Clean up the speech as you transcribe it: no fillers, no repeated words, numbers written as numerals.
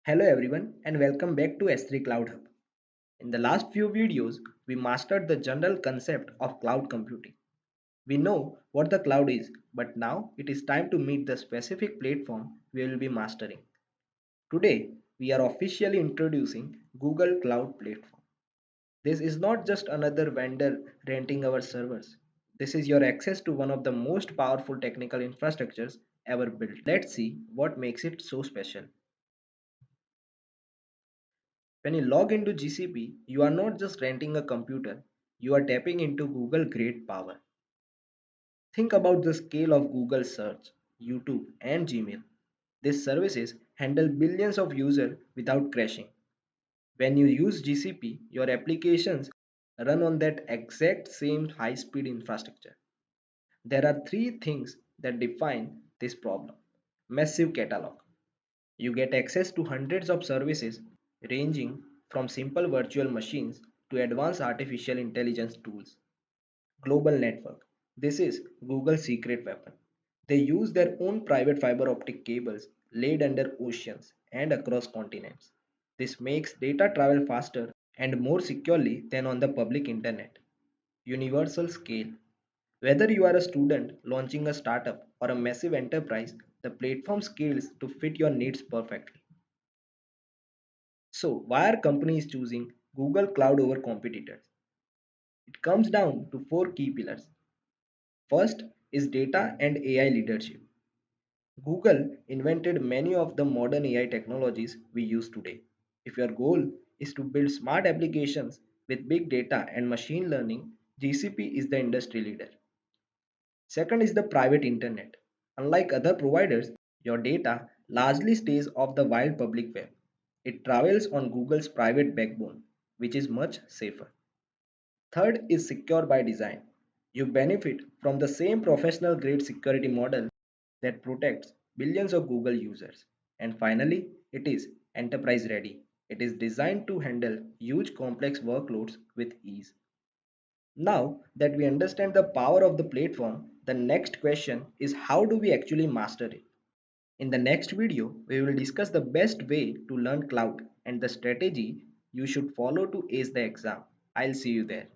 Hello everyone and welcome back to S3 Cloud Hub. In the last few videos, we mastered the general concept of cloud computing. We know what the cloud is, but now it is time to meet the specific platform we will be mastering. Today, we are officially introducing Google Cloud Platform. This is not just another vendor renting our servers. This is your access to one of the most powerful technical infrastructures ever built. Let's see what makes it so special. When you log into GCP, you are not just renting a computer, you are tapping into Google Great Power. Think about the scale of Google Search, YouTube, and Gmail. These services handle billions of users without crashing. When you use GCP, your applications run on that exact same high speed infrastructure. There are three things that define this problem: massive catalog. You get access to hundreds of services ranging from simple virtual machines to advanced artificial intelligence tools. Global network. This is Google's secret weapon. They use their own private fiber optic cables laid under oceans and across continents. This makes data travel faster and more securely than on the public internet. Universal scale. Whether you are a student launching a startup or a massive enterprise, the platform scales to fit your needs perfectly. So, why are companies choosing Google Cloud over competitors? It comes down to four key pillars. First is data and AI leadership. Google invented many of the modern AI technologies we use today. If your goal is to build smart applications with big data and machine learning, GCP is the industry leader. Second is the private internet. Unlike other providers, your data largely stays off the wild public web. It travels on Google's private backbone, which is much safer. Third is secure by design. You benefit from the same professional grade security model that protects billions of Google users. And finally, it is enterprise ready. It is designed to handle huge complex workloads with ease. Now that we understand the power of the platform, the next question is how do we actually master it? In the next video, we will discuss the best way to learn cloud and the strategy you should follow to ace the exam. I'll see you there.